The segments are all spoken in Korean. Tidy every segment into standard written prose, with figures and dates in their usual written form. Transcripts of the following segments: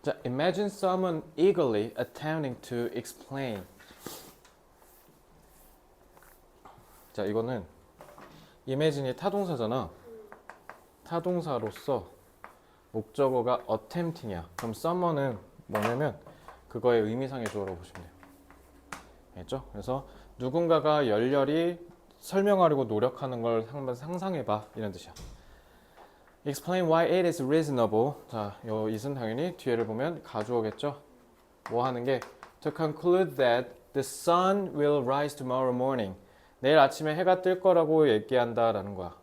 자, imagine someone eagerly attempting to explain. 자, 이거는 imagine이 타동사잖아. 타동사로서 목적어가 attempting이야. 그럼 someone은 뭐냐면 그거의 의미상의 주어라고 보시면 돼요. 알겠죠? 그래서 누군가가 열렬히 설명하려고 노력하는 걸 한번 상상해봐 이런 뜻이야. Explain why it is reasonable. 자, 요 it은 당연히 뒤에를 보면 가주어겠죠? 뭐 하는 게 to conclude that the sun will rise tomorrow morning. 내일 아침에 해가 뜰 거라고 얘기한다라는 거야.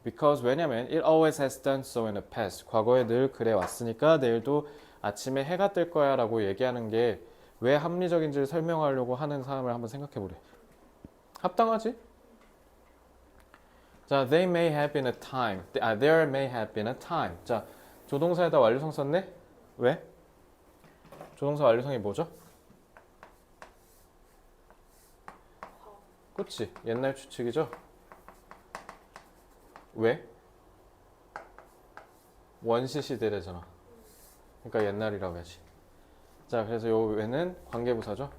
Because 왜냐면 it always has done so in the past. 과거에 늘 그래 왔으니까 내일도 아침에 해가 뜰 거야 라고 얘기하는 게 왜 합리적인지를 설명하려고 하는 사람을 한번 생각해 보래. 합당하지? 자, they may have been a time. There may have been a time. 자, 조동사에다 완료성 썼네? 왜? 조동사 완료성이 뭐죠? 그치? 옛날 추측이죠? 왜? 원시 시대래잖아. 그러니까 옛날이라고 해야지. 자, 그래서 요 외는 관계부사죠.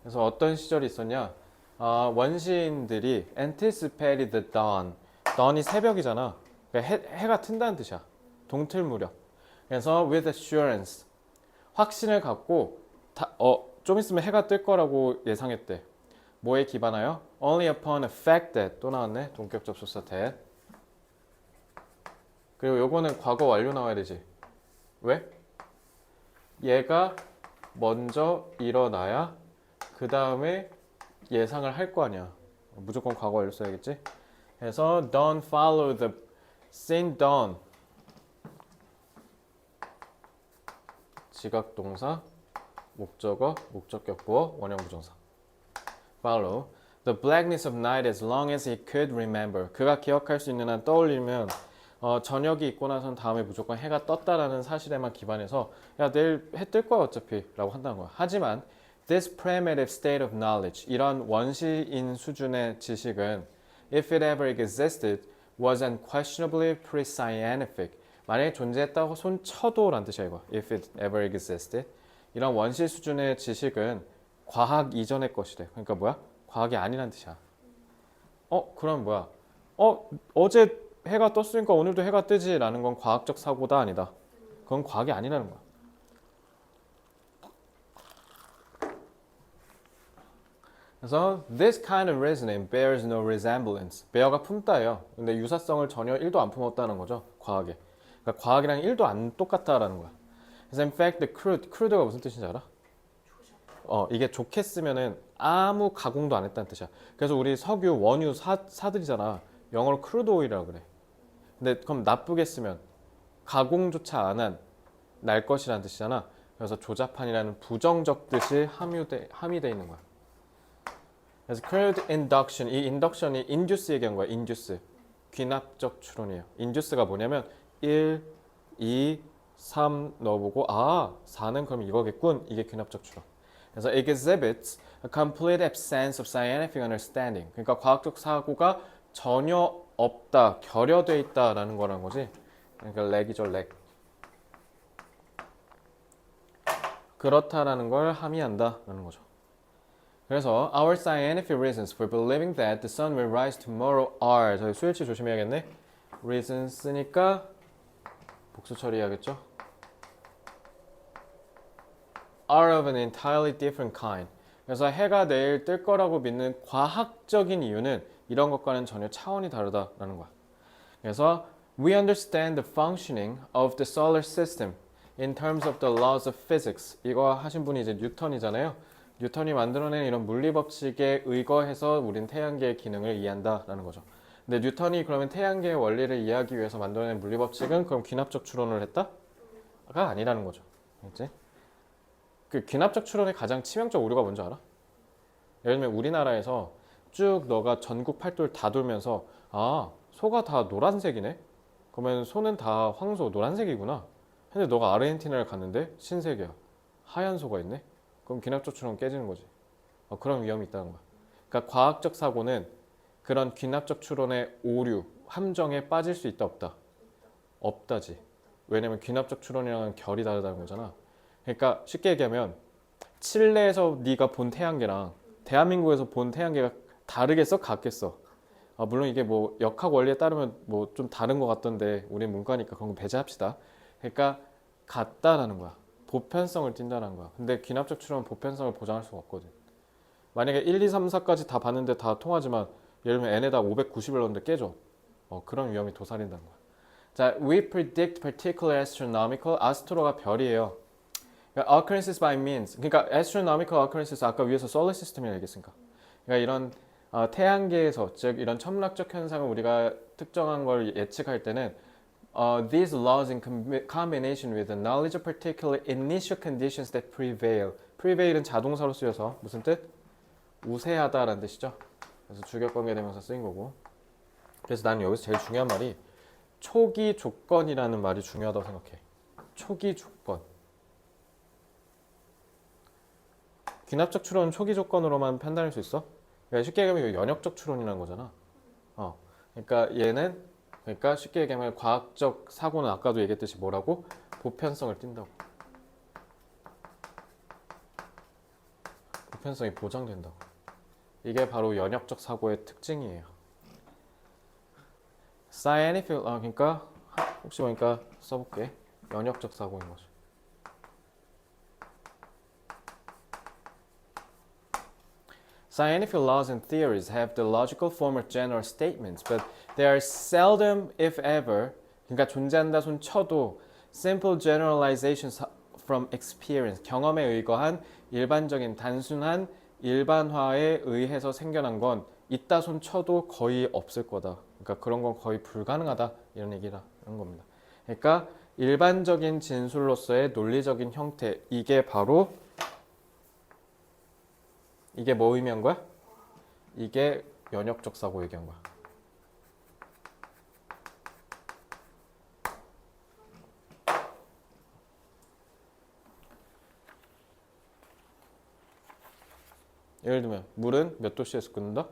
그래서 어떤 시절이 있었냐? 원시인들이 anticipated the dawn. dawn이 새벽이잖아. 그러니까 해가 튼다는 뜻이야. 동틀 무렵. 그래서 with assurance. 확신을 갖고 좀 있으면 해가 뜰 거라고 예상했대. 뭐에 기반하여? Only upon a fact that. 또 나왔네. 동격 접속사 that. 그리고 요거는 과거 완료 나와야 되지. 왜? 얘가 먼저 일어나야 그 다음에 예상을 할 거 아니야. 무조건 과거 완료 써야겠지. 그래서 don't follow the sin dawn. 지각 동사, 목적어, 목적격 보어, 원형 부정사. follow the blackness of night as long as he could remember. 그가 기억할 수 있는 한 떠올리면 저녁이 있고 나선 다음에 무조건 해가 떴다라는 사실에만 기반해서 야 내일 해 뜰 거야 어차피 라고 한다는 거야. 하지만 this primitive state of knowledge 이런 원시인 수준의 지식은 if it ever existed was unquestionably pre-scientific. 만약에 존재했다고 손 쳐도 란 뜻이야 이거. if it ever existed 이런 원시 수준의 지식은 과학 이전의 것이래. 그러니까 뭐야? 과학이 아니란 뜻이야. 그럼 뭐야? 어제 해가 떴으니까 오늘도 해가 뜨지 라는 건 과학적 사고다 아니다. 그건 과학이 아니라는 거야. 그래서 this kind of reasoning bears no resemblance. 베어가 품다예요. 근데 유사성을 전혀 1도 안 품었다는 거죠. 과학에. 그러니까 과학이랑 1도 안 똑같다라는 거야. 그래서 in fact the crude가 무슨 뜻인지 알아? 이게 좋게 쓰면은 아무 가공도 안 했다는 뜻이야. 그래서 우리 석유, 원유 사들이잖아. 영어로 crude oil이라고 그래. 근데 그럼 나쁘게 쓰면 가공조차 안 한 날 것이라는 뜻이잖아. 그래서 조자판이라는 부정적 뜻이 함유돼 있는 거야. 그래서 crude induction, 이 induction이 induce 얘기한 거야. induce. 귀납적 추론이에요. induce가 뭐냐면 1, 2, 3 넣어보고 4는 그럼 이거겠군. 이게 귀납적 추론. 그래서 exhibits a complete absence of scientific understanding. 그러니까 과학적 사고가 전혀 없다, 결여돼 있다라는 거란 거지. 그러니까 렉이죠, 렉. 그렇다라는 걸 함의한다라는 거죠. 그래서 our scientific reasons for believing that the sun will rise tomorrow are. 저희 수일치 조심해야겠네. reasons 쓰니까 복수 처리해야겠죠. are of an entirely different kind. 그래서 해가 내일 뜰 거라고 믿는 과학적인 이유는 이런 것과는 전혀 차원이 다르다라는 거야. 그래서 we understand the functioning of the solar system in terms of the laws of physics. 이거 하신 분이 이제 뉴턴이잖아요. 뉴턴이 만들어낸 이런 물리 법칙에 의거해서 우린 태양계의 기능을 이해한다라는 거죠. 근데 뉴턴이 그러면 태양계의 원리를 이해하기 위해서 만들어낸 물리 법칙은 그럼 귀납적 추론을 했다? 가 아니라는 거죠. 알겠지? 그 귀납적 추론의 가장 치명적 오류가 뭔지 알아? 예를 들면 우리나라에서 쭉 너가 전국 팔도를 다 돌면서 소가 다 노란색이네? 그러면 소는 다 황소 노란색이구나. 근데 너가 아르헨티나를 갔는데 신색이야. 하얀 소가 있네? 그럼 귀납적 추론 깨지는 거지. 그런 위험이 있다는 거야. 그러니까 과학적 사고는 그런 귀납적 추론의 오류, 함정에 빠질 수 있다 없다? 없다지. 왜냐면 귀납적 추론이랑은 결이 다르다는 거잖아. 그러니까 쉽게 얘기하면 칠레에서 네가 본 태양계랑 대한민국에서 본 태양계가 다르겠어? 같겠어? 물론 이게 뭐 역학 원리에 따르면 뭐 좀 다른 것 같던데 우리 문과니까 그런 거 배제합시다. 그러니까 같다라는 거야. 보편성을 띈다는 거야. 근데 귀납적 추론은 보편성을 보장할 수가 없거든. 만약에 1, 2, 3, 4까지 다 봤는데 다 통하지만 예를 들면 n에다 590을 넣었는데 깨져. 그런 위험이 도사린다는 거야. 자, we predict particular astronomical, astro가 별이에요. 그러니까 occurrences by means. 그러니까 astronomical occurrences 아까 위에서 solar system이라고 얘기했으니까. 그러니까 이런 태양계에서 즉 이런 천문학적 현상을 우리가 특정한 걸 예측할 때는 these laws in combination with the knowledge of particular initial conditions that prevail. prevail은 자동사로 쓰여서 무슨 뜻? 우세하다라는 뜻이죠. 그래서 주격관계대명사 쓰인 거고. 그래서 나는 여기서 제일 중요한 말이 초기 조건이라는 말이 중요하다고 생각해. 초기 조건. 귀납적 추론은 초기 조건으로만 판단할 수 있어? 그러니까 쉽게 얘기하면 이거 연역적 추론이라는 거잖아. 그러니까 얘는 그러니까 쉽게 얘기하면 과학적 사고는 아까도 얘기했듯이 뭐라고? 보편성을 띈다고. 보편성이 보장된다고. 이게 바로 연역적 사고의 특징이에요. scientific 그러니까 혹시 보니까 써볼게. 연역적 사고인 거죠. Scientific laws and theories have the logical form of general statements, but they are seldom, if ever, 그러니까 존재한다 손 쳐도 simple generalizations from experience, 경험에 의거한 일반적인 단순한 일반화에 의해서 생겨난 건 있다 손 쳐도 거의 없을 거다. 그러니까 그런 건 거의 불가능하다 이런 얘기라는 겁니다. 그러니까 일반적인 진술로서의 논리적인 형태 이게 바로 이게 뭐 의미한 거야? 이게 연역적 사고 얘기한 거야. 예를 들면 물은 몇 도씨에서 끓는다?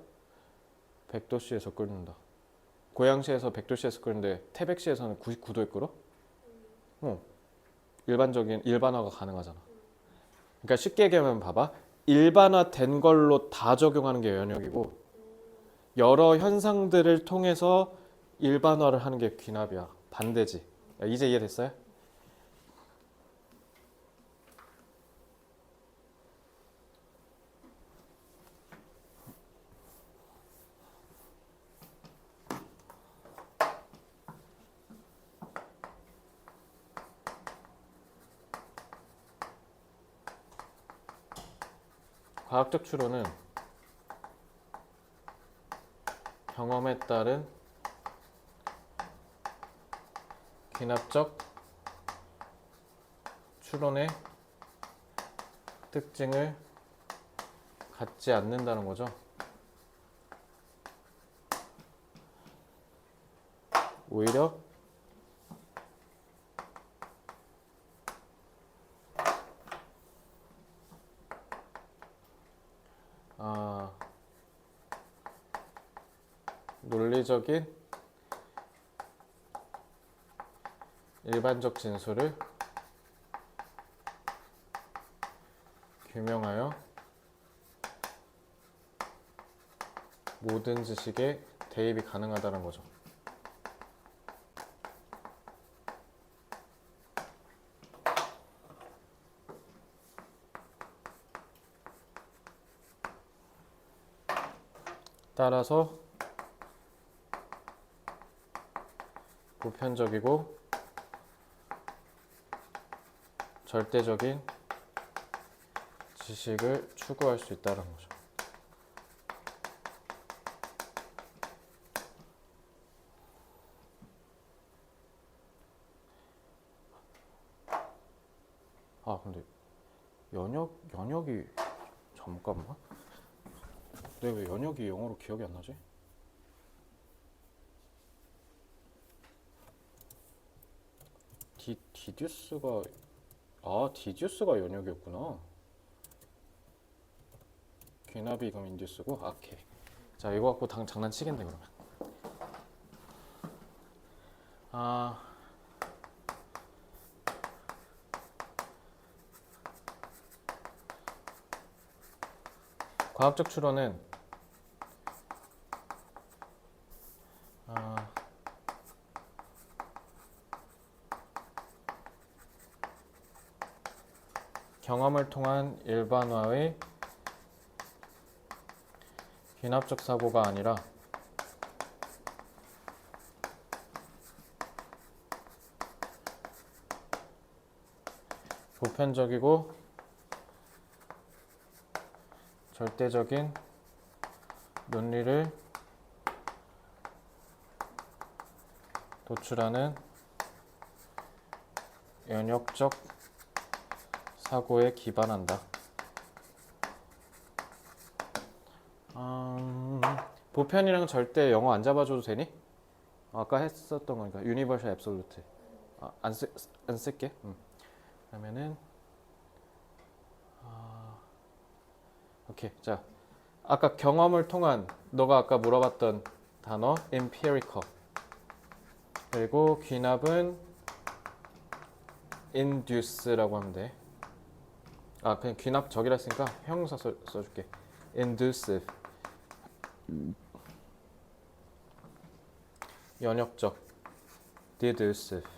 100도씨에서 끓는다. 고양시에서 100도씨에서 끓는데 태백시에서는 99도에 끓어? 일반적인 일반화가 가능하잖아. 그러니까 쉽게 얘기하면 봐봐. 일반화된 걸로 다 적용하는 게 연역이고 여러 현상들을 통해서 일반화를 하는 게 귀납이야. 반대지. 이제 이해됐어요? 과학적 추론은 경험에 따른 귀납적 추론의 특징을 갖지 않는다는 거죠. 오히려 논리적인 일반적 진술을 규명하여 모든 지식에 대입이 가능하다는 거죠. 따라서 보편적이고 절대적인 지식을 추구할 수 있다는 거죠. 근데 연역이 잠깐만. 내가 왜 연역이 영어로 기억이 안 나지? 디듀스가 디듀스가 연역이었구나. 귀납이 그럼 인듀스고. 오케이. 자, 이거 갖고 장난치겠네 그러면. 과학적 추론은 경험을 통한 일반화의 귀납적 사고가 아니라 보편적이고 절대적인 논리를 도출하는 연역적 사고에 기반한다. 보편이랑 절대 영어 안 잡아줘도 되니? 아까 했었던 거니까 Universal Absolute. 안 쓸게. 그러면은 오케이. 자, 아까 경험을 통한 너가 아까 물어봤던 단어 empirical. 그리고 귀납은 induce라고 하면 돼. 그냥 귀납적이라 했으니까 형용사 써줄게. inducive. 연역적. deducive.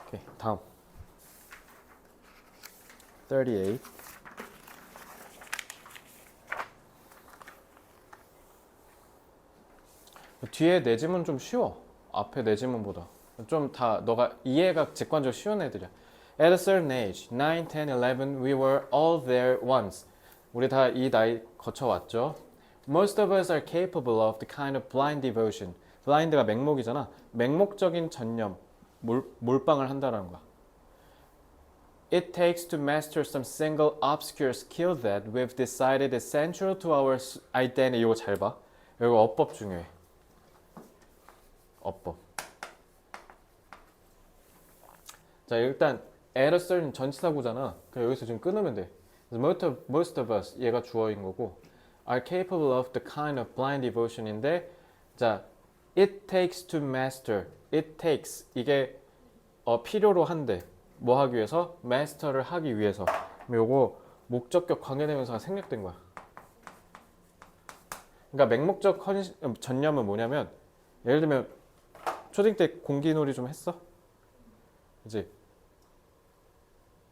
오케이, 다음. 38. 뒤에 네 지문 좀 쉬워. 앞에 네 지문보다. 좀 다 너가 이해가 직관적으로 쉬운 애들이야. At a certain age, 9, 10, 11, we were all there once. 우리 다 이 나이 거쳐왔죠. Most of us are capable of the kind of blind devotion. blind가 맹목이잖아. 맹목적인 전념, 몰빵을 한다는 거야. It takes to master some single obscure skill that we've decided is central to our identity. 이거 잘 봐. 이거 어법 중요해. 어법. 자, 일단 at a certain 전치사구잖아. 그럼 여기서 지금 끊으면 돼. Most of us 얘가 주어인 거고 are capable of the kind of blind devotion인데 자, it takes to master. it takes 이게 필요로 한대. 뭐 하기 위해서? master를 하기 위해서. 요거 목적격 관계대명사가 생략된 거야. 그러니까 맹목적 전념은 뭐냐면 예를 들면 초딩 때 공기놀이 좀 했어? 그치?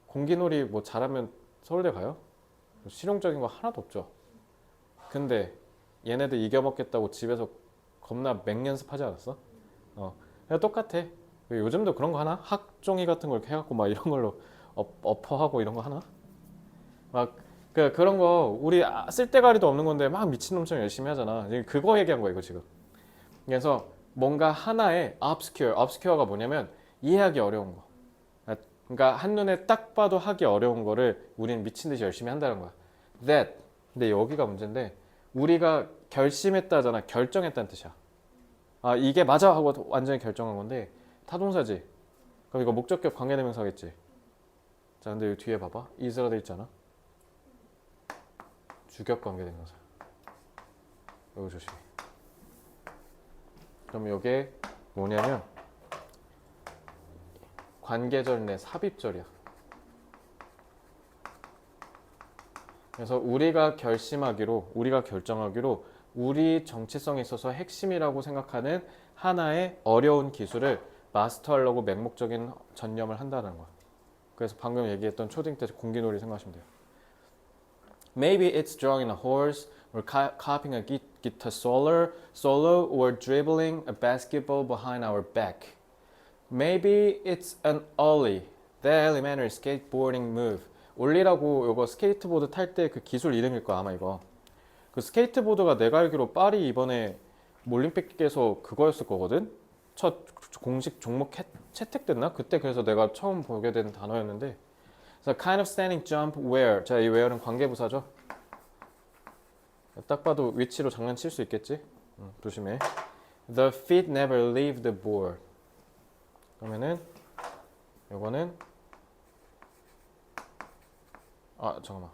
공기놀이 뭐 잘하면 서울대 가요? 실용적인 거 하나도 없죠. 근데 얘네들 이겨먹겠다고 집에서 겁나 맹연습하지 않았어? 그냥 똑같아. 요즘도 그런 거 하나? 학종이 같은 걸 해갖고 막 이런 걸로 어퍼하고 이런 거 하나? 막 그런 거 우리 쓸데가리도 없는 건데 막 미친놈처럼 열심히 하잖아. 그거 얘기한 거야 이거 지금. 그래서 뭔가 하나의 obscure가 뭐냐면 이해하기 어려운 거. 그러니까 한눈에 딱 봐도 하기 어려운 거를 우리는 미친 듯이 열심히 한다는 거야. That. 근데 여기가 문제인데 우리가 결심했다잖아. 결정했다는 뜻이야. 이게 맞아 하고 완전히 결정한 건데 타동사지. 그럼 이거 목적격 관계대명사겠지. 자, 근데 여기 뒤에 봐봐. is가 돼 있잖아. 주격 관계대명사. 이거 조심해. 그럼 이게 뭐냐면 관계절 내 삽입절이야. 그래서 우리가 결정하기로 우리 정체성에 있어서 핵심이라고 생각하는 하나의 어려운 기술을 마스터하려고 맹목적인 전념을 한다는 거야. 그래서 방금 얘기했던 초딩 때 공기놀이 생각하시면 돼요. Maybe it's drawing a horse or copying a guitar solo or dribbling a basketball behind our back. Maybe it's an ollie, the elementary skateboarding move. 올리라고 이거 스케이트보드 탈 때 그 기술 이름일 거야 아마 이거. 그 스케이트보드가 내가 알기로 파리 이번에 올림픽에서 그거였을 거거든. 첫 공식 종목 채택됐나? 그때 그래서 내가 처음 보게 된 단어였는데. So kind of standing jump where. 자, 이 where는 관계부사죠. 딱 봐도 위치로 장난칠 수 있겠지? 조심해. The feet never leave the board. 그러면은 요거는 잠깐만.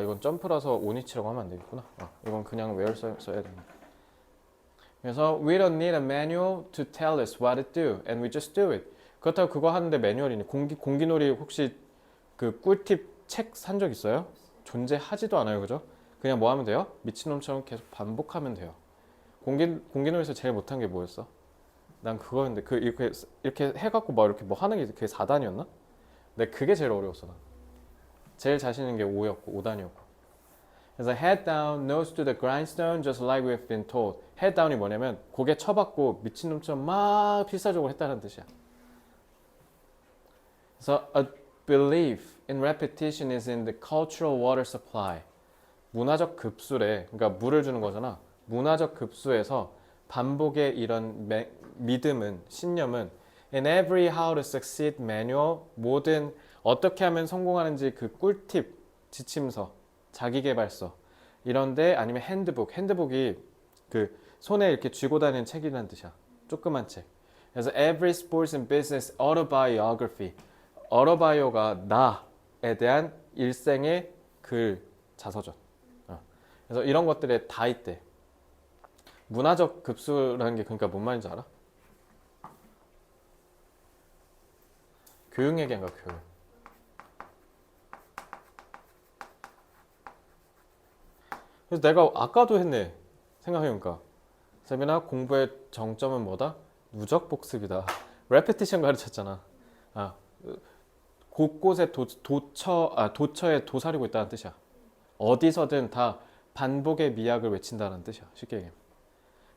이건 점프라서 오니치라고 하면 안 되겠구나. 이건 그냥 where 써야 되네. 그래서 we don't need a manual to tell us what to do and we just do it. 그렇다고 그거 하는데 매뉴얼이니 공기놀이 혹시 그 꿀팁 책 산 적 있어요? 존재하지도 않아요, 그죠? 그냥 뭐 하면 돼요? 미친놈처럼 계속 반복하면 돼요. 공기놀이에서 제일 못한 게 뭐였어? 난 그거였는데 그 이렇게 해갖고 막 이렇게 뭐 하는 게 그게 4단이었나? 근데 그게 제일 어려웠어 난. 제일 자신 있는 게 5단이었고. 그래서 head down, nose to the grindstone, just like we've been told. head down이 뭐냐면 고개 쳐박고 미친놈처럼 막 필사적으로 했다는 뜻이야. 그래서 a belief in repetition is in the cultural water supply. 문화적 급수래. 그러니까 물을 주는 거잖아. 문화적 급수에서 반복의 이런 믿음은, 신념은 in every how to succeed manual, 모든 어떻게 하면 성공하는지 그 꿀팁, 지침서, 자기계발서 이런데 아니면 핸드북이 그 손에 이렇게 쥐고 다니는 책이라는 뜻이야. 조그만 책. 그래서 every sports and business autobiography. autobio가 나에 대한 일생의 글, 자서전. 그래서 이런 것들에 다 있대. 문화적 급수라는 게 그러니까 뭔 말인지 알아? 교육 얘기인가 교육. 그래서 내가 아까도 했네. 생각해보니까 세빈아 공부의 정점은 뭐다? 누적 복습이다. 레페티션 가르쳤잖아. 아, 곳곳에 도처에 도사리고 있다는 뜻이야. 어디서든 다 반복의 미학을 외친다는 뜻이야. 쉽게 얘기하면.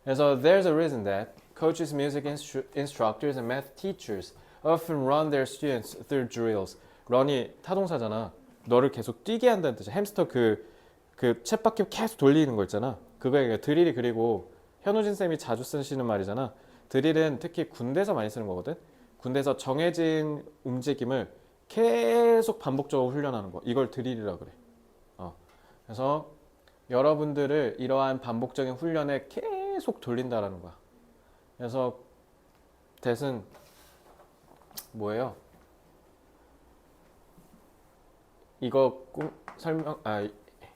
그래서 there's a reason that coaches, music instructors, and math teachers often run their students through drills. run이 타동사잖아. 너를 계속 뛰게 한다는 뜻이야. 햄스터 그 쳇바퀴 계속 돌리는 거 있잖아. 그거에 드릴이. 그리고 현우진 쌤이 자주 쓰시는 말이잖아. 드릴은 특히 군대에서 많이 쓰는 거거든. 군대에서 정해진 움직임을 계속 반복적으로 훈련하는 거. 이걸 드릴이라 그래. 그래서 여러분들을 이러한 반복적인 훈련에 계속 돌린다라는 거야. 그래서 대신 뭐예요? 이거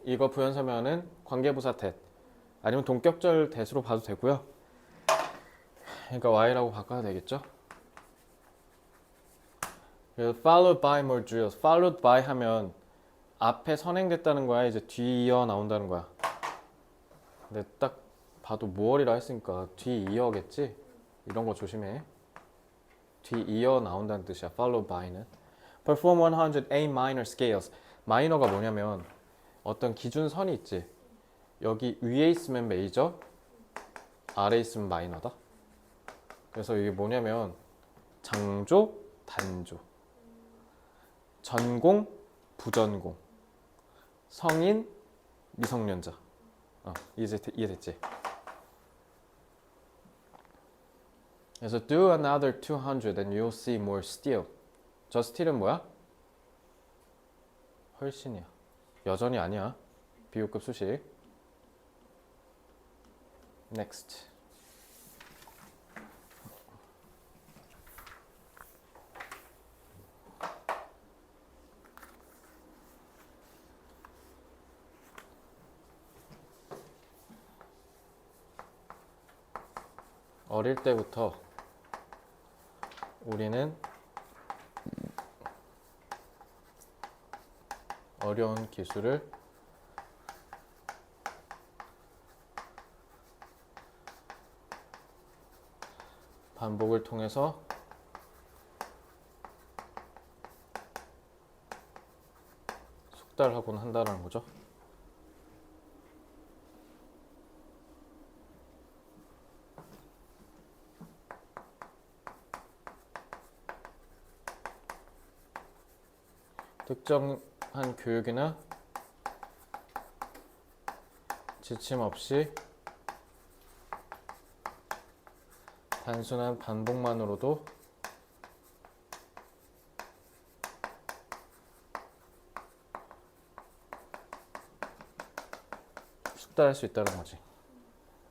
이거 부연 설명은 관계부사 대 아니면 동격절 대수로 봐도 되고요. 그러니까 y라고 바꿔야 되겠죠? 그래서 followed by more drills. followed by 하면 앞에 선행됐다는 거야. 이제 뒤이어 나온다는 거야. 근데 딱 봐도 무얼이라 했으니까 뒤이어겠지? 이런 거 조심해. 뒤이어 나온다는 뜻이야. followed by는. perform 100 A minor scales. 마이너가 뭐냐면 어떤 기준선이 있지. 여기 위에 있으면 메이저, 아래에 있으면 마이너다. 그래서 이게 뭐냐면 장조, 단조, 전공, 부전공, 성인, 미성년자. 이제 이해됐지? 그래서 do another 200 and you'll see more still. 저 still은 뭐야? 훨씬이야. 여전히 아니야. 비교급 수식. Next. 어릴 때부터 우리는 어려운 기술을 반복을 통해서 숙달하곤 한다는 거죠. 특정한 교육이나 지침 없이 단순한 반복만으로도 숙달할 수 있다는 거지.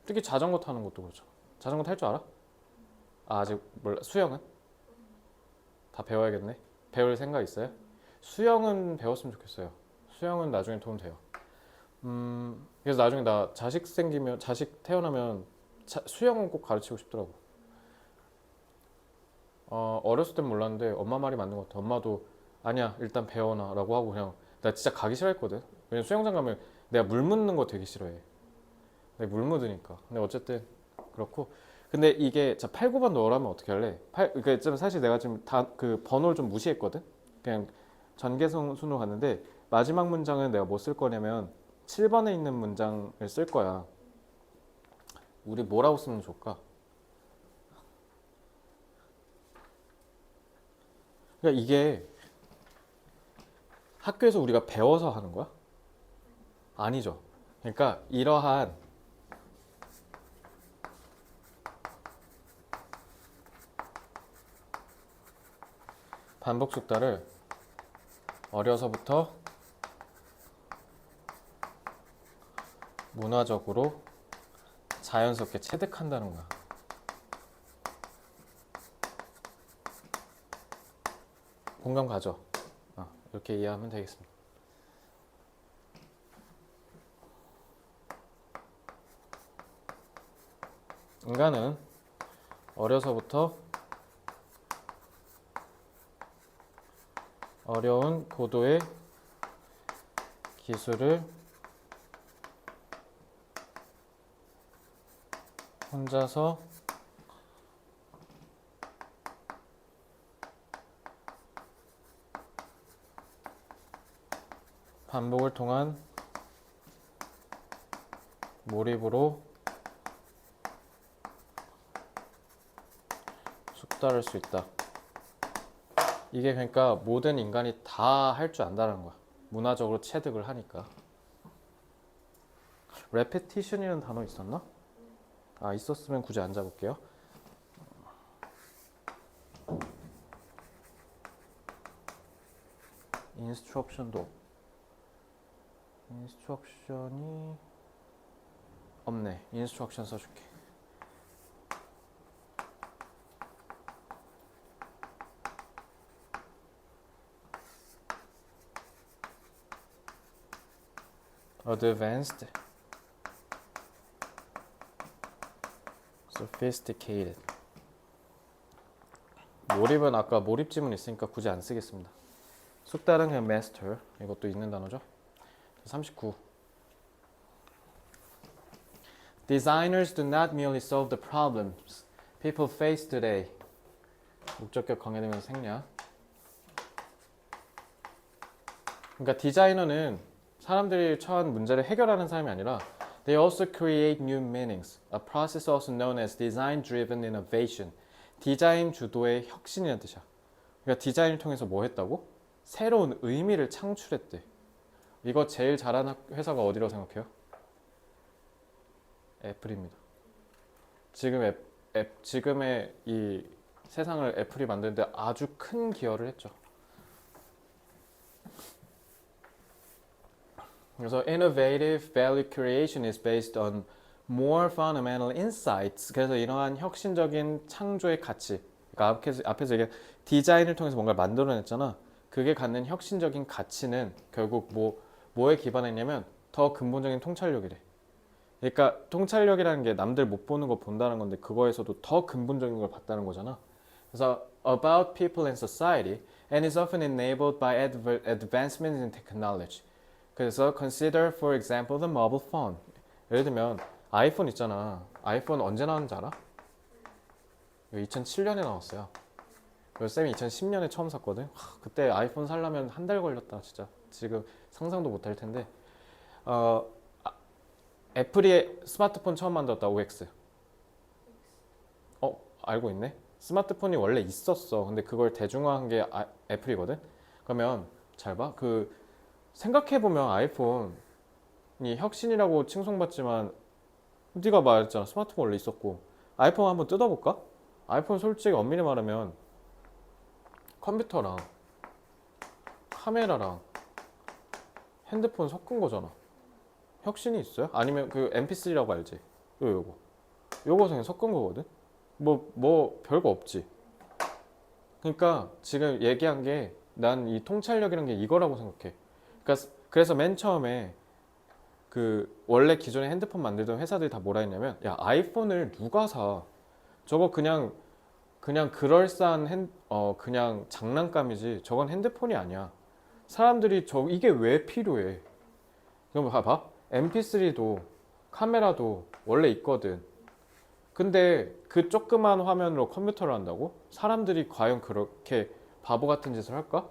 특히 자전거 타는 것도 그렇죠. 자전거 탈 줄 알아? 아직 몰라. 수영은? 다 배워야겠네. 배울 생각 있어요? 수영은 배웠으면 좋겠어요. 수영은 나중에 도움 돼요. 그래서 나중에 나 자식 태어나면 수영은 꼭 가르치고 싶더라고. 어렸을 땐 몰랐는데 엄마 말이 맞는 것 같아. 엄마도 아니야 일단 배워놔 라고 하고 그냥 나 진짜 가기 싫어했거든. 왜냐면 수영장 가면 내가 물 묻는 거 되게 싫어해. 내가 물 묻으니까. 근데 어쨌든 그렇고. 근데 이게 자 8, 9번 넣으라면 어떻게 할래? 그러니까 좀 사실 내가 지금 다 그 번호를 좀 무시했거든. 그냥 전개성 순으로 갔는데 마지막 문장은 내가 뭐 쓸 거냐면 7번에 있는 문장을 쓸 거야. 우리 뭐라고 쓰면 좋을까? 그러니까 이게 학교에서 우리가 배워서 하는 거야? 아니죠. 그러니까 이러한 반복 숙달을 어려서부터 문화적으로 자연스럽게 체득한다는 거야. 공감 가죠? 이렇게 이해하면 되겠습니다. 인간은 어려서부터 어려운 고도의 기술을 혼자서 반복을 통한 몰입으로 숙달할 수 있다. 이게 그러니까 모든 인간이 다 할 줄 안다는 거야. 문화적으로 체득을 하니까. repetition이라는 단어 있었나? 있었으면 굳이 안 잡을게요. instruction도 instruction이 없네. instruction 써줄게. advanced, sophisticated. 몰입은 아까 몰입 지문 있으니까 굳이 안 쓰겠습니다. 숙달은 그냥 master. 이것도 있는 단어죠. 39. Designers do not merely solve the problems people face today. 목적격 강해되면서 생략. 그러니까 디자이너는 사람들이 처한 문제를 해결하는 사람이 아니라 They also create new meanings, a process also known as design-driven innovation. 디자인 주도의 혁신이라는 뜻이야. 그러니까 디자인을 통해서 뭐 했다고? 새로운 의미를 창출했대. 이거 제일 잘하는 회사가 어디라고 생각해요? 애플입니다. 지금의 이 세상을 애플이 만드는데 아주 큰 기여를 했죠. 그래서 innovative value creation is based on more fundamental insights. 그래서 이러한 혁신적인 창조의 가치. 그러니까 앞에서 얘기한 디자인을 통해서 뭔가를 만들어냈잖아. 그게 갖는 혁신적인 가치는 결국 뭐에 기반했냐면 더 근본적인 통찰력이래. 그러니까 통찰력이라는 게 남들 못 보는 거 본다는 건데 그거에서도 더 근본적인 걸 봤다는 거잖아. 그래서 about people and society and is often enabled by advancements in technology. 그래서 consider for example the mobile phone. 예를 들면 아이폰 있잖아. 아이폰 언제 나왔는지 알아? 2007년에 나왔어요. 그래서 쌤이 2010년에 처음 샀거든. 그때 아이폰 살려면 한 달 걸렸다 진짜. 지금 상상도 못 할 텐데. 애플이 스마트폰 처음 만들었다. OX. 알고 있네. 스마트폰이 원래 있었어. 근데 그걸 대중화한 게 애플이거든. 그러면 잘 봐. 생각해보면 아이폰이 혁신이라고 칭송받지만 네가 말했잖아. 스마트폰 원래 있었고. 아이폰 한번 뜯어볼까? 아이폰 솔직히 엄밀히 말하면 컴퓨터랑 카메라랑 핸드폰 섞은 거잖아. 혁신이 있어요? 아니면 그 MP3라고 알지? 요거 그냥 섞은 거거든? 뭐 별거 없지. 그러니까 지금 얘기한 게 난 이 통찰력이란 게 이거라고 생각해. 그래서 맨 처음에 원래 기존에 핸드폰 만들던 회사들이 다 뭐라 했냐면 야 아이폰을 누가 사? 저거 그냥 그냥 그럴싸한 그냥 장난감이지. 저건 핸드폰이 아니야. 사람들이 이게 왜 필요해? 그럼 봐봐. MP3도 카메라도 원래 있거든. 근데 그 조그만 화면으로 컴퓨터를 한다고? 사람들이 과연 그렇게 바보 같은 짓을 할까?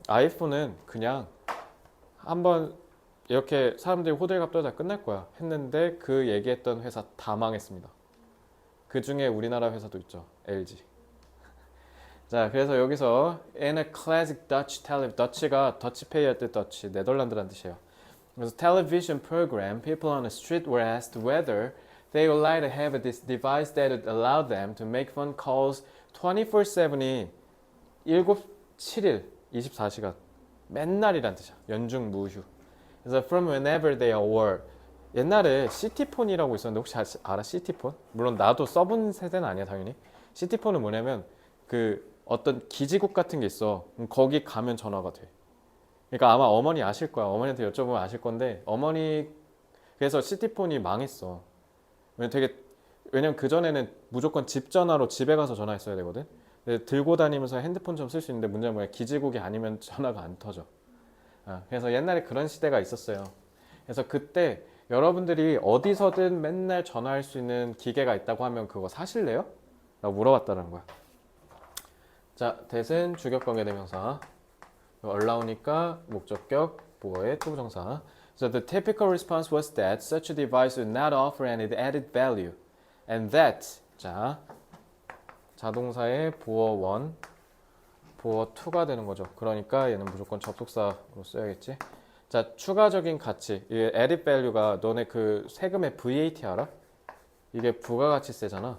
아이폰은 그냥 한번 이렇게 사람들이 호들갑 떨다 끝날 거야 했는데 그 얘기했던 회사 다 망했습니다. 그 중에 우리나라 회사도 있죠. LG. 자, 그래서 여기서 in a classic Dutch Dutch가 더치페이 할 때 더치, 네덜란드란 뜻이에요. 그래서 television program, people on the street were asked whether they would like to have this device that would allow them to make phone calls 24/7이 7일 24시간 맨날이란 뜻이야. 연중 무휴. 그래서 from whenever they were. 옛날에 시티폰이라고 있었는데 혹시 알아? 시티폰? 물론 나도 써본 세대는 아니야 당연히. 시티폰은 뭐냐면 그 어떤 기지국 같은 게 있어. 그럼 거기 가면 전화가 돼. 그러니까 아마 어머니 아실 거야. 어머니한테 여쭤보면 아실 건데 어머니 그래서 시티폰이 망했어. 왜냐면 그전에는 무조건 집 전화로 집에 가서 전화했어야 되거든. 근데 들고 다니면서 핸드폰처럼 쓸 수 있는데 문제는 뭐야? 기지국이 아니면 전화가 안 터져. 그래서 옛날에 그런 시대가 있었어요. 그래서 그때 여러분들이 어디서든 맨날 전화할 수 있는 기계가 있다고 하면 그거 사실래요? 라고 물어봤다는 거야. 자, that은 주격 관계대명사. allow니까 목적격, 보어의 투부정사. So the typical response was that such a device would not offer any added value. And that, 자, 자동사의 보어 1, 보어 2가 되는 거죠. 그러니까 얘는 무조건 접속사로 써야겠지. 자, 추가적인 가치. 이게 added value가 너네 그 세금의 VAT 알아? 이게 부가가치세잖아.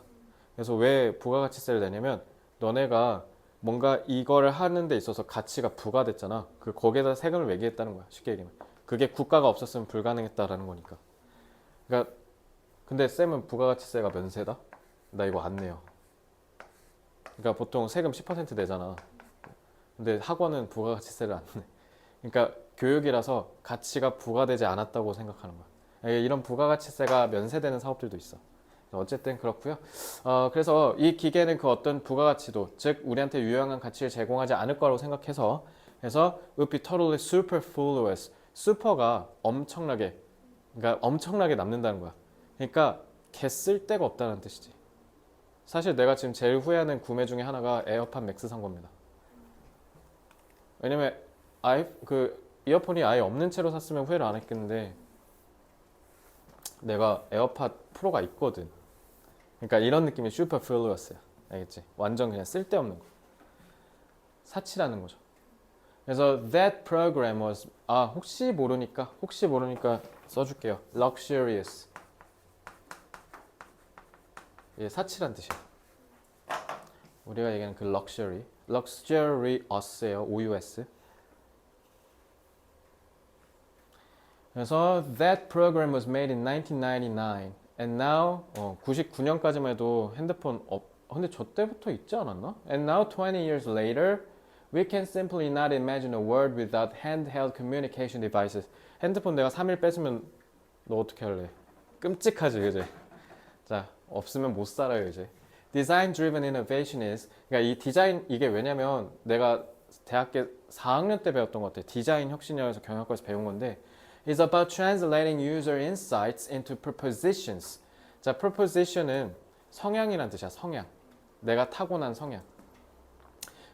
그래서 왜 부가가치세를 내냐면 너네가 뭔가 이거를 하는 데 있어서 가치가 부과됐잖아. 거기에다 세금을 매기겠다는 거야. 쉽게 얘기하면. 그게 국가가 없었으면 불가능했다라는 거니까. 그러니까 근데 쌤은 부가가치세가 면세다? 나 이거 안 내요. 그러니까 보통 세금 10% 내잖아. 근데 학원은 부가가치세를 안 내. 그러니까 교육이라서 가치가 부과되지 않았다고 생각하는 거야. 이런 부가가치세가 면세되는 사업들도 있어. 어쨌든 그렇고요. 그래서 이 기계는 그 어떤 부가가치도, 즉 우리한테 유용한 가치를 제공하지 않을 거라고 생각해서 그래서 would be totally superfluous. 슈퍼가 엄청나게, 그러니까 엄청나게 남는다는 거야. 그러니까 개 쓸데가 없다는 뜻이지. 사실 내가 지금 제일 후회하는 구매 중에 하나가 에어팟 맥스 산 겁니다. 왜냐면 이어폰이 아예 없는 채로 샀으면 후회를 안 했겠는데 내가 에어팟 프로가 있거든. 그러니까 이런 느낌이 슈퍼플루어스야. 알겠지? 완전 그냥 쓸데없는 거. 사치라는 거죠. 그래서 that program was 혹시 모르니까 써줄게요. luxurious. 이게 사치란 뜻이야. 우리가 얘기하는 그 luxurious예요. OUS. 그래서 that program was made in 1999 and now 99년까지만 해도 핸드폰 근데 저 때부터 있지 않았나? And now 20 years later we can simply not imagine a world without handheld communication devices. 핸드폰 내가 3일 뺏으면 너 어떻게 할래? 끔찍하지 그제? 자, 없으면 못 살아요 이제. Design driven innovation is 그러니까 이 디자인 이게 왜냐면 내가 대학교 4학년 때 배웠던 것 같아. 디자인 혁신이라서 경영학과에서 배운 건데 is about translating user insights into propositions. 자, proposition은 성향이란 뜻이야. 성향. 내가 타고난 성향.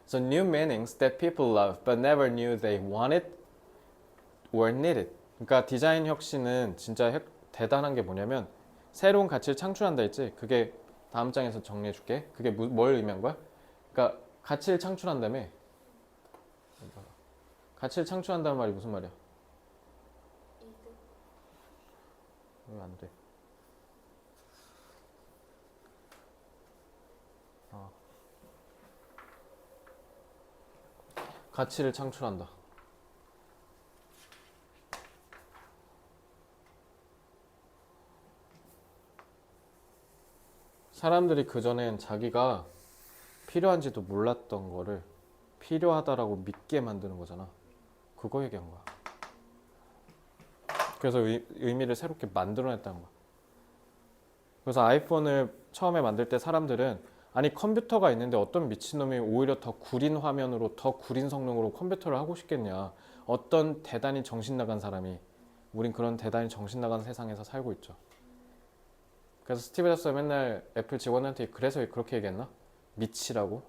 So new meanings that people love but never knew they wanted or needed. 그러니까 디자인 혁신은 진짜 대단한 게 뭐냐면 새로운 가치를 창출한다 했지. 그게 다음 장에서 정리해 줄게. 그게 뭘 의미한 거야? 그러니까 가치를 창출한다며. 가치를 창출한다는 말이 무슨 말이야? 왜 안 돼? 가치를 창출한다. 사람들이 그전엔 자기가 필요한지도 몰랐던 거를 필요하다라고 믿게 만드는 거잖아. 그거 얘기한 거야. 그래서 의미를 새롭게 만들어냈다는 거야. 그래서 아이폰을 처음에 만들 때 사람들은 아니 컴퓨터가 있는데 어떤 미친놈이 오히려 더 구린 화면으로 더 구린 성능으로 컴퓨터를 하고 싶겠냐. 어떤 대단히 정신 나간 사람이. 우린 그런 대단히 정신 나간 세상에서 살고 있죠. 그래서 스티브 잡스가 맨날 애플 직원한테 그래서 그렇게 얘기했나? 미치라고?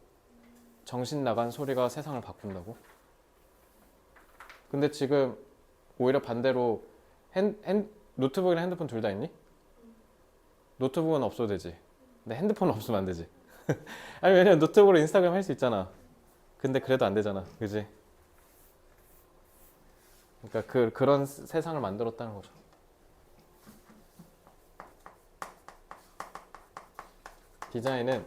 정신 나간 소리가 세상을 바꾼다고? 근데 지금 오히려 반대로 노트북이랑 핸드폰 둘 다 있니? 노트북은 없어도 되지. 근데 핸드폰은 없으면 안 되지. 아니 왜냐면 노트북으로 인스타그램 할 수 있잖아. 근데 그래도 안 되잖아. 그지? 그러니까 그런 세상을 만들었다는 거죠. 디자인은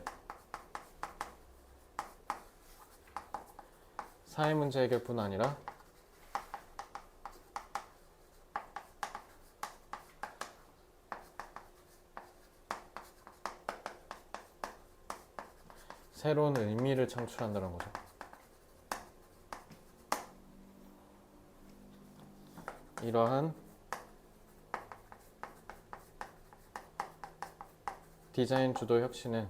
사회 문제 해결뿐 아니라 새로운 의미를 창출한다는 거죠. 이러한 디자인 주도 혁신은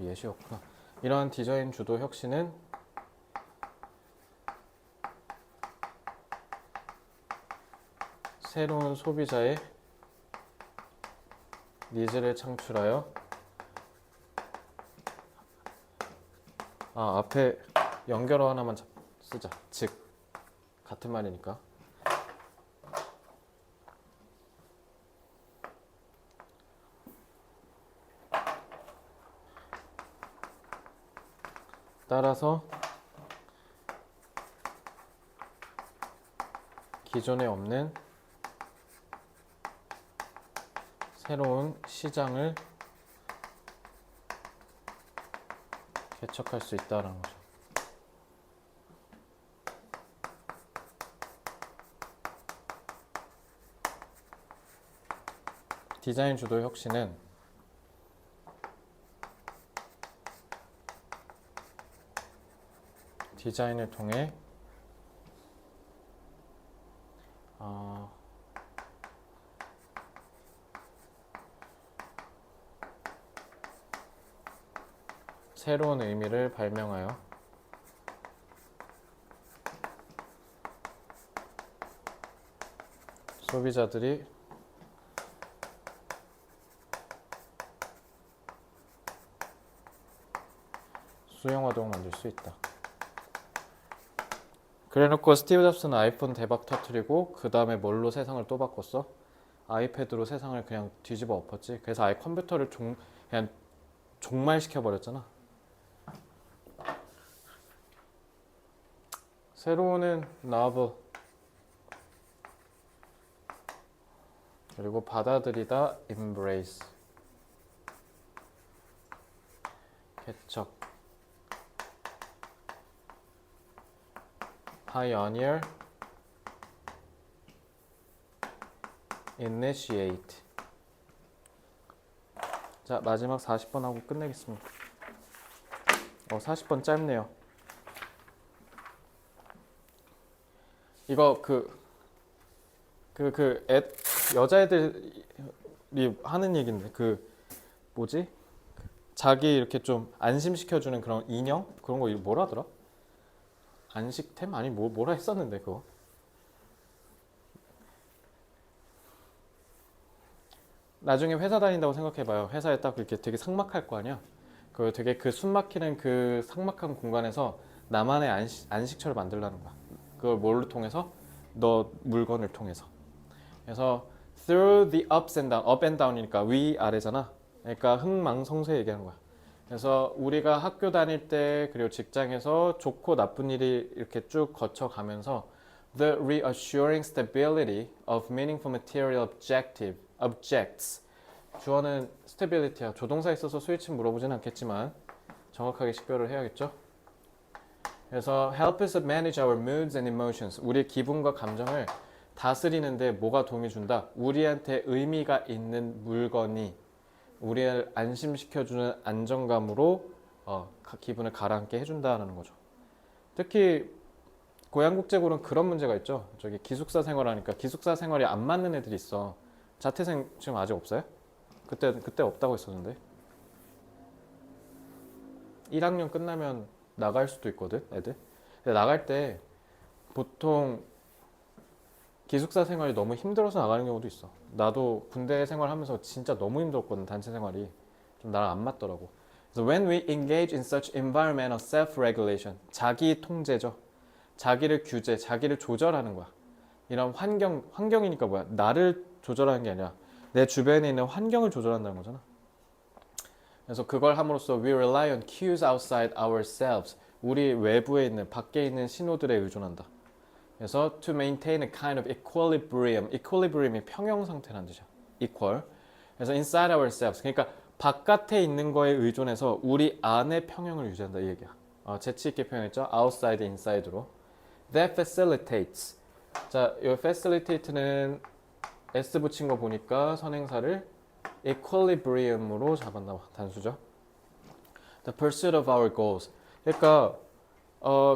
예시였구나. 이러한 디자인 주도 혁신은 새로운 소비자의 니즈를 창출하여 앞에 연결어 하나만 쓰자. 즉 같은 말이니까 따라서 기존에 없는 새로운 시장을 개척할 수 있다는 거죠. 디자인 주도 혁신은 디자인을 통해 새로운 의미를 발명하여 소비자들이 수용하도록 만들 수 있다. 그래놓고 스티브 잡스는 아이폰 대박 터트리고 그 다음에 뭘로 세상을 또 바꿨어? 아이패드로 세상을 그냥 뒤집어 엎었지. 그래서 아예 컴퓨터를 그냥 종말시켜버렸잖아. 새로운은 novel 그리고 받아들이다 embrace 개척 pioneer initiate. 자 마지막 40번 하고 끝내겠습니다. 40번 짧네요. 이거 여자애들이 하는 얘기인데 뭐지? 자기 이렇게 좀 안심시켜주는 그런 인형? 그런 거 뭐라 하더라? 안식템? 아니 뭐라 했었는데 그거 나중에 회사 다닌다고 생각해봐요. 회사에 딱 이렇게 되게 삭막할 거 아니야? 되게 숨 막히는 그 삭막한 공간에서 나만의 안식처를 만들라는 거야. 그걸 뭘로 통해서? 너 물건을 통해서. 그래서 through the ups and down, up and down이니까 위 아래잖아. 그러니까 흥망성쇠 얘기하는 거야. 그래서 우리가 학교 다닐 때 그리고 직장에서 좋고 나쁜 일이 이렇게 쭉 거쳐가면서 the reassuring stability of meaningful material objects 주어는 stability야. 조동사에 있어서 스위치 물어보진 않겠지만 정확하게 식별을 해야겠죠. 그래서 help us manage our moods and emotions. 우리의 기분과 감정을 다스리는데 뭐가 도움이 준다? 우리한테 의미가 있는 물건이 우리를 안심시켜주는 안정감으로 기분을 가라앉게 해준다는 거죠. 특히 고양국제고는 그런 문제가 있죠. 저기 기숙사 생활하니까 기숙사 생활이 안 맞는 애들이 있어. 자퇴생 지금 아직 없어요? 그때 없다고 했었는데 1학년 끝나면 나갈 수도 있거든, 애들. 근데 나갈 때 보통 기숙사 생활이 너무 힘들어서 나가는 경우도 있어. 나도 군대 생활하면서 진짜 너무 힘들었거든, 단체 생활이. 좀 나랑 안 맞더라고. 그래서 when we engage in such environmental self-regulation, 자기 통제죠. 자기를 규제, 자기를 조절하는 거야. 이런 환경이니까 뭐야? 나를 조절하는 게 아니라 내 주변에 있는 환경을 조절한다는 거잖아. 그래서 그걸 함으로써 we rely on cues outside ourselves. 우리 외부에 있는, 밖에 있는 신호들에 의존한다. 그래서 to maintain a kind of equilibrium. equilibrium이 평형 상태라는 뜻이야. equal. 그래서 inside ourselves. 그러니까 바깥에 있는 거에 의존해서 우리 안의 평형을 유지한다 이 얘기야. 재치 있게 표현했죠. outside, inside로. That facilitates. 자, 이 facilitate는 s 붙인 거 보니까 선행사를 equilibrium으로 잡았나 봐. 단수죠. The pursuit of our goals. 그러니까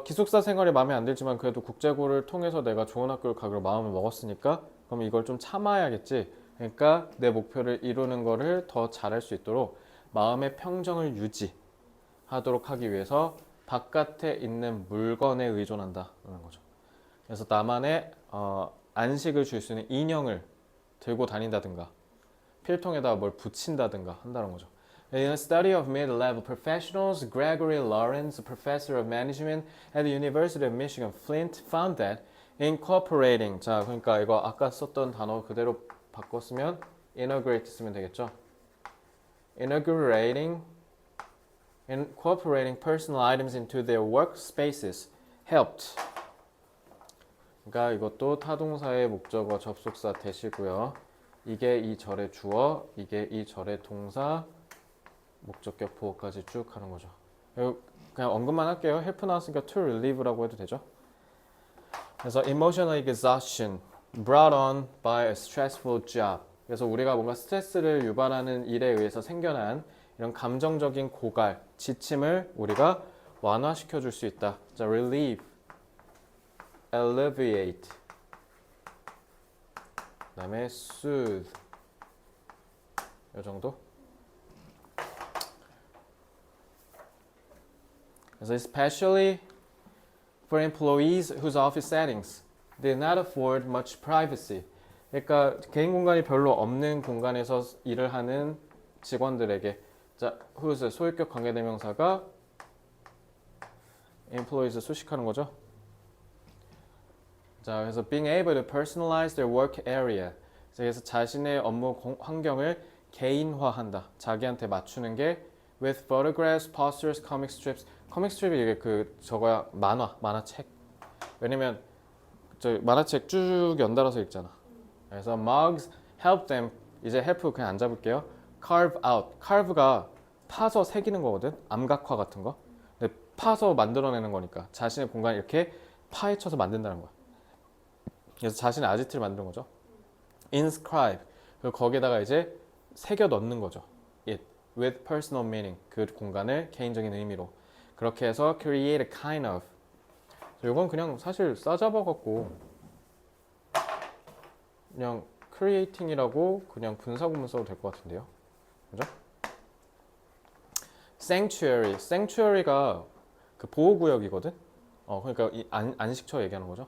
기숙사 생활이 마음에 안 들지만 그래도 국제고를 통해서 내가 좋은 학교를 가기로 마음을 먹었으니까 그럼 이걸 좀 참아야겠지. 그러니까 내 목표를 이루는 거를 더 잘할 수 있도록 마음의 평정을 유지하도록 하기 위해서 바깥에 있는 물건에 의존한다는 거죠. 그래서 나만의 안식을 줄 수 있는 인형을 들고 다닌다든가 필통에다 뭘 붙인다든가 한다는 거죠. In a study of mid-level professionals, Gregory Lawrence, a professor of management at the University of Michigan, Flint, found that incorporating, 자, 그러니까 이거 아까 썼던 단어 그대로 바꿨으면 integrate 쓰면 되겠죠. Incorporating personal items into their workspaces helped. 그러니까 이것도 타동사의 목적어 접속사 대시고요. 이게 이 절의 주어, 이게 이 절의 동사, 목적격 보어까지 쭉 하는 거죠. 그냥 언급만 할게요. help 나왔으니까 to relieve라고 해도 되죠. 그래서 emotional exhaustion brought on by a stressful job. 그래서 우리가 뭔가 스트레스를 유발하는 일에 의해서 생겨난 이런 감정적인 고갈, 지침을 우리가 완화시켜 줄 수 있다. 자, relieve, alleviate, 그다음에 soothe 이 정도. 그래서 especially for employees whose office settings did not afford much privacy. 그러니까 개인 공간이 별로 없는 공간에서 일을 하는 직원들에게 자, whose 소유격 관계대명사가 employees 수식하는 거죠. 자, 그래서 being able to personalize their work area. 그래서 자신의 업무 환경을 개인화한다. 자기한테 맞추는 게 with photographs, posters, comic strips. comic strip이 이게 저거야 만화책. 왜냐면 저 만화책 쭉 연달아서 읽잖아. 그래서 mugs help them. 이제 help 그냥 안 잡을게요. carve out. carve가 파서 새기는 거거든. 암각화 같은 거. 근데 파서 만들어내는 거니까 자신의 공간을 이렇게 파헤쳐서 만든다는 거야. 그래서 자신의 아지트를 만드는 거죠. inscribe. 그리고 거기에다가 이제 새겨 넣는 거죠. it with personal meaning. 그 공간을 개인적인 의미로. 그렇게 해서 create a kind of. 이건 그냥 사실 싸잡아 갖고 그냥 creating이라고 그냥 분사구문 써도 될 것 같은데요. 그죠? sanctuary. sanctuary가 그 보호구역이거든. 그러니까 이 안식처 얘기하는 거죠.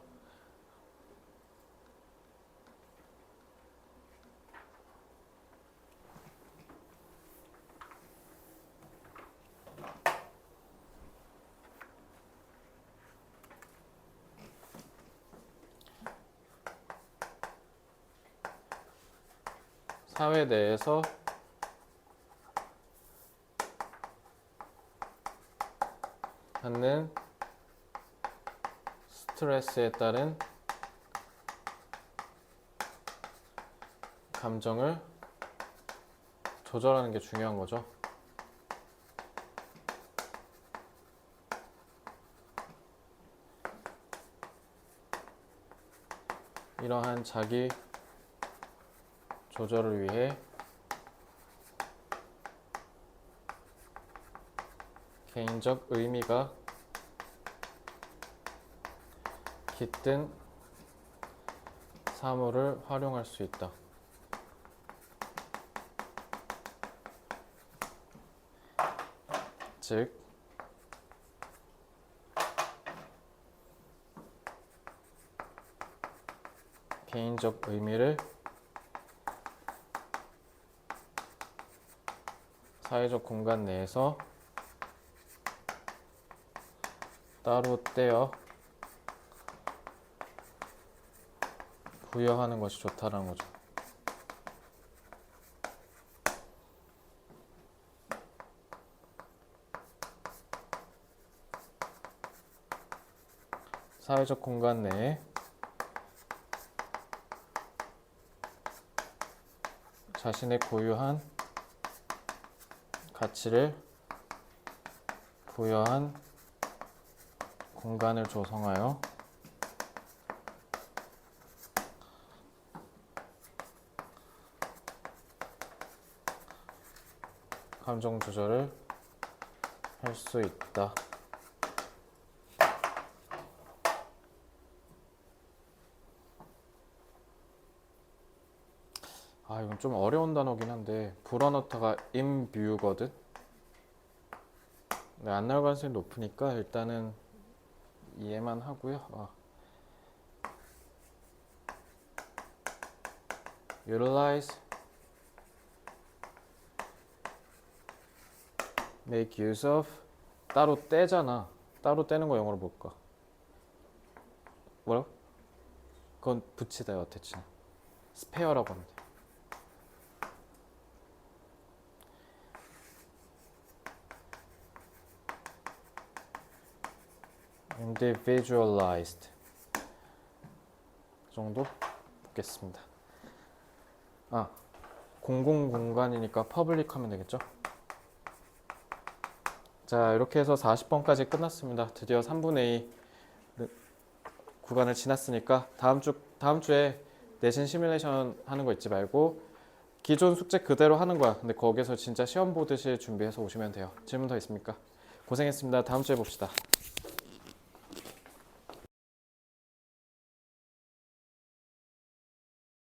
사회 내에서 갖는 스트레스에 따른 감정을 조절하는 게 중요한 거죠. 이러한 자기 조절을 위해 개인적 의미가 깃든 사물을 활용할 수 있다. 즉 개인적 의미를 사회적 공간 내에서 따로 떼어 부여하는 것이 좋다라는 거죠. 사회적 공간 내에 자신의 고유한 가치를 부여한 공간을 조성하여 감정 조절을 할 수 있다. 이건 좀 어려운 단어긴 한데 불어넣다가 imbue거든. 안 나올 가능성이 높으니까 일단은 이해만 하고요. utilize, make use of. 따로 떼잖아. 따로 떼는 거 영어로 볼까? 뭐라고? 그건 붙이다요. 어태치는 스페어라고 합니다. individualized 그 정도 보겠습니다. 공공공간이니까 public 하면 되겠죠? 자, 이렇게 해서 40번까지 끝났습니다. 드디어 3분의 2 구간을 지났으니까 다음 주에 내신 시뮬레이션 하는 거 잊지 말고 기존 숙제 그대로 하는 거야. 근데 거기서 진짜 시험 보듯이 준비해서 오시면 돼요. 질문 더 있습니까? 고생했습니다. 다음 주에 봅시다.